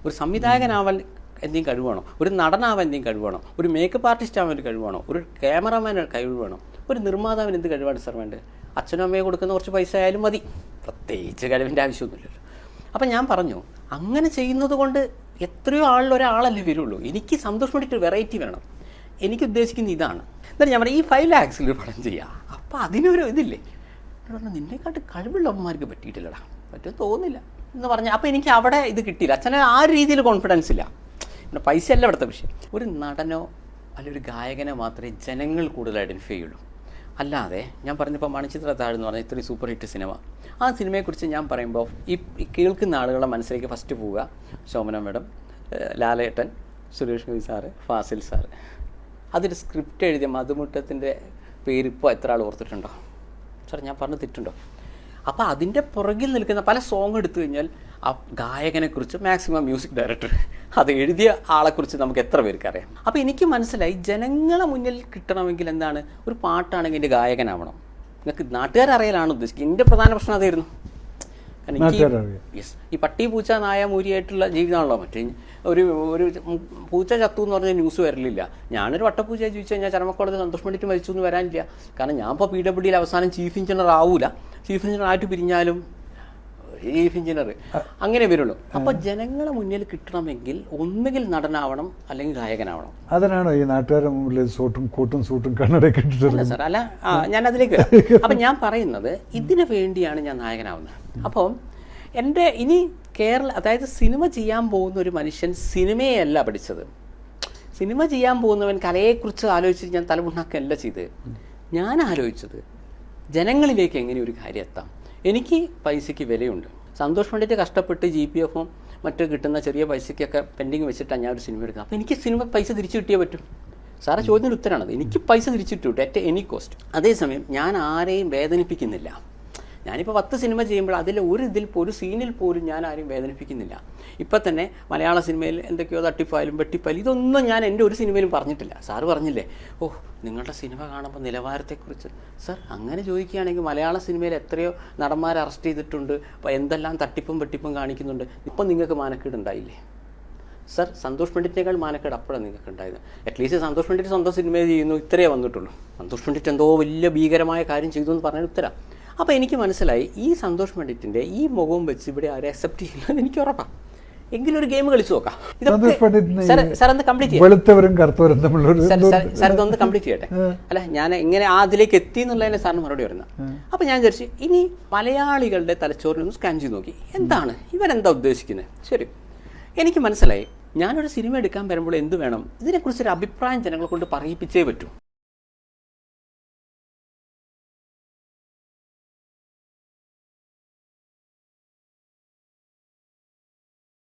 ഒരു സംവിധായകനാവാൻ എന്തെങ്കിലും കഴിവാണോ, ഒരു നടനാവാൻ എന്തെങ്കിലും കഴിവാണോ, ഒരു മേക്കപ്പ് ആർട്ടിസ്റ്റ് ആവാൻ കഴിവാണോ, ഒരു ക്യാമറമാൻ കഴിവ് വേണോ, ഒരു നിർമ്മാതാവിന് എന്ത് കഴിവാണ് സാർ വേണ്ടത്? അച്ഛനും അമ്മയെ കൊടുക്കുന്ന കുറച്ച് പൈസ ആയാലും മതി, പ്രത്യേകിച്ച് കഴിവിൻ്റെ ആവശ്യമൊന്നുമില്ലല്ലോ. അപ്പം ഞാൻ പറഞ്ഞു, അങ്ങനെ ചെയ്യുന്നത് കൊണ്ട് എത്രയോ ഒരാളല്ലേ വരുള്ളൂ. എനിക്ക് സന്തോഷം വേണ്ടിയിട്ട് വെറൈറ്റി വേണം. എനിക്ക് ഉദ്ദേശിക്കുന്നത് ഇതാണ്. എന്നിട്ട് ഞാൻ പറഞ്ഞു, ഈ 5 lakhs ഒരു പടം ചെയ്യാം. അപ്പം അതിനൊരു ഇതില്ലേ. പറഞ്ഞു, നിന്നെക്കാട്ട് കഴിവുള്ളവന്മാർക്ക് പറ്റിയിട്ടില്ലടാ, പറ്റും തോന്നില്ല എന്ന് പറഞ്ഞാൽ. അപ്പോൾ എനിക്ക് അവിടെ ഇത് കിട്ടിയില്ല. അച്ഛനെ ആ രീതിയിൽ കോൺഫിഡൻസ് ഇല്ല. പിന്നെ പൈസ അല്ല ഇവിടുത്തെ വിഷയം. ഒരു നടനോ അല്ലെങ്കിൽ ഒരു ഗായകനോ മാത്രമേ ജനങ്ങൾ കൂടുതൽ ഐഡൻറ്റിഫൈ ചെയ്യുള്ളൂ. അല്ലാതെ ഞാൻ പറഞ്ഞപ്പോൾ മണിച്ചിത്രത്താഴ് എന്ന് പറഞ്ഞാൽ ഇത്രയും സൂപ്പർ ഹിറ്റ് സിനിമ, ആ സിനിമയെക്കുറിച്ച് ഞാൻ പറയുമ്പോൾ ഈ കേൾക്കുന്ന ആളുകളുടെ മനസ്സിലേക്ക് ഫസ്റ്റ് പോവുക ശോഭന മേഡം, ലാലേട്ടൻ, സുരേഷ് ഗോപി സാറ്, ഫാസിൽ സാറ്. അതൊരു സ്ക്രിപ്റ്റ് എഴുതിയ മധുമുട്ടത്തിൻ്റെ പേര് ഇപ്പോൾ എത്ര ആൾ ഓർത്തിട്ടുണ്ടോ സാർ? ഞാൻ പറഞ്ഞ് തെറ്റുണ്ടോ? അപ്പോൾ അതിൻ്റെ പുറകിൽ നിൽക്കുന്ന പല സോങ് എടുത്തു കഴിഞ്ഞാൽ ആ ഗായകനെക്കുറിച്ച് മാക്സിമം മ്യൂസിക് ഡയറക്ടർ, അത് എഴുതിയ ആളെക്കുറിച്ച് നമുക്ക് എത്ര പേർക്ക് അറിയാം. അപ്പോൾ എനിക്ക് മനസ്സിലായി, ജനങ്ങളെ മുന്നിൽ കിട്ടണമെങ്കിൽ എന്താണ്, ഒരു പാട്ടാണെങ്കിൽ എൻ്റെ ഗായകനാവണം. നിങ്ങൾക്ക് നാട്ടുകാരറിയലാണ് ഉദ്ദേശിക്കുന്നത്. എൻ്റെ പ്രധാന പ്രശ്നം അതായിരുന്നു. കാരണം എനിക്ക് ഈ പട്ടി പൂച്ച നായ മൂരിയായിട്ടുള്ള ജീവിതമാണല്ലോ. മറ്റേ ഒരു പൂച്ച ചത്തു എന്ന് പറഞ്ഞാൽ ന്യൂസ് വരലില്ല. ഞാനൊരു വട്ടപ്പൂച്ച ചോദിച്ചു കഴിഞ്ഞാൽ ചരമക്കോളത്തിൽ സന്തോഷം വേണ്ടിയിട്ട് മരിച്ചു എന്ന് വരാനില്ല. കാരണം ഞാൻ ഇപ്പോൾ PWDയിൽ അവസാനം ചീഫ് എഞ്ചിനീയർ ആവൂല. ചീഫ് എഞ്ചിനീയർ ആയിട്ട് പിരിഞ്ഞാലും ചീഫ് എഞ്ചിനീയർ അങ്ങനെ വരുള്ളൂ. അപ്പോൾ ജനങ്ങളെ മുന്നിൽ കിട്ടണമെങ്കിൽ ഒന്നുകിൽ നടനാവണം അല്ലെങ്കിൽ ഗായകനാവണം. അതിനാണോ ഈ നാട്ടുകാരുടെ മുമ്പിൽ കോട്ടും സൂട്ടും കണ്ണടയൊക്കെ ഇട്ടിട്ടുള്ളത്? സാർ അല്ല, ഞാൻ അതിലേക്ക് വരാം. അപ്പം ഞാൻ പറയുന്നത് ഇതിനു വേണ്ടിയാണ് ഞാൻ നായകനാവുന്നത്. അപ്പോൾ എൻ്റെ ഇനി അതായത് സിനിമ ചെയ്യാൻ പോകുന്ന ഒരു മനുഷ്യൻ സിനിമയല്ല പഠിച്ചത്. സിനിമ ചെയ്യാൻ പോകുന്നവൻ കലയെക്കുറിച്ച് ആലോചിച്ചിട്ട് ഞാൻ തലമുണ്ടാക്കല്ല ചെയ്ത്. ഞാൻ ആലോചിച്ചത് ജനങ്ങളിലേക്ക് എങ്ങനെ ഒരു കാര്യം എത്താം. എനിക്ക് പൈസയ്ക്ക് വിലയുണ്ട്. സന്തോഷം വേണ്ടിയിട്ട് കഷ്ടപ്പെട്ട് GPF-ഉം മറ്റു കിട്ടുന്ന ചെറിയ പൈസയ്ക്കൊക്കെ പെൻഡിങ് വെച്ചിട്ടാണ് ഞാൻ ഒരു സിനിമ എടുക്കുക. അപ്പോൾ എനിക്ക് സിനിമ പൈസ തിരിച്ചു കിട്ടിയേ പറ്റും. സാറേ ചോദ്യത്തിന് ഉത്തരമാണത്. എനിക്ക് പൈസ തിരിച്ചിട്ട് കിട്ടും അറ്റ് എനി കോസ്റ്റ്. അതേസമയം ഞാൻ ആരെയും വേദനിപ്പിക്കുന്നില്ല. ഞാനിപ്പോൾ 10 സിനിമ ചെയ്യുമ്പോൾ അതിൽ ഒരു സീനിൽ പോലും ഞാൻ ആരെയും വേദനിപ്പിക്കുന്നില്ല. ഇപ്പം തന്നെ മലയാള സിനിമയിൽ എന്തൊക്കെയോ തട്ടിപ്പായാലും വെട്ടിപ്പായാലും ഇതൊന്നും ഞാൻ എൻ്റെ ഒരു സിനിമയിലും പറഞ്ഞിട്ടില്ല. സാറ് പറഞ്ഞില്ലേ, നിങ്ങളുടെ സിനിമ കാണുമ്പോൾ നിലവാരത്തെക്കുറിച്ച്. സാർ അങ്ങനെ ചോദിക്കുകയാണെങ്കിൽ മലയാള സിനിമയിൽ എത്രയോ നടന്മാരെ അറസ്റ്റ് ചെയ്തിട്ടുണ്ട്, അപ്പോൾ എന്തെല്ലാം തട്ടിപ്പും വെട്ടിപ്പും കാണിക്കുന്നുണ്ട്. ഇപ്പം നിങ്ങൾക്ക് മാനക്കേട് ഉണ്ടായില്ലേ സാർ? സന്തോഷ് പണ്ഡിറ്റിനേക്കാൾ മാനക്കേട് അപ്പോഴാണ് നിങ്ങൾക്ക് ഉണ്ടായത്. അറ്റ്ലീസ്റ്റ് സന്തോഷ് പണ്ഡിറ്റ് സ്വന്തം സിനിമ ചെയ്യുന്നു, ഇത്രയേ വന്നിട്ടുള്ളൂ. സന്തോഷ് പണ്ഡിറ്റ് എന്തോ വലിയ ഭീകരമായ കാര്യം ചെയ്തു എന്ന് പറഞ്ഞാൽ ഉത്തരം. അപ്പോൾ എനിക്ക് മനസ്സിലായി, ഈ സന്തോഷ് പണ്ഡിറ്റിൻ്റെ ഈ മുഖവും വെച്ച് ഇവിടെ ആരെ അക്സെപ്റ്റ് ചെയ്യുന്നത് എനിക്ക് ഉറപ്പാണ്. എങ്കിലും ഒരു ഗെയിം കളിച്ചു നോക്കാം. സാർ ഒന്ന് കംപ്ലീറ്റ് സാർ ഇതൊന്ന് കംപ്ലീറ്റ് ചെയ്യട്ടെ. അല്ല, ഞാൻ എങ്ങനെ അതിലേക്ക് എത്തി എന്നുള്ളതിന് സാറിന് മറുപടി വരുന്നത്. അപ്പോൾ ഞാൻ വിചാരിച്ചു, ഇനി മലയാളികളുടെ തലച്ചോറിനൊന്ന് സ്കാൻ ചെയ്ത് നോക്കി, എന്താണ് ഇവരെന്താ ഉദ്ദേശിക്കുന്നത്. ശരി, എനിക്ക് മനസ്സിലായി, ഞാനൊരു സിനിമ എടുക്കാൻ വരുമ്പോൾ എന്ത് വേണം, ഇതിനെക്കുറിച്ചൊരു അഭിപ്രായം ജനങ്ങളെ കൊണ്ട് പറയിപ്പിച്ചേ പറ്റൂ.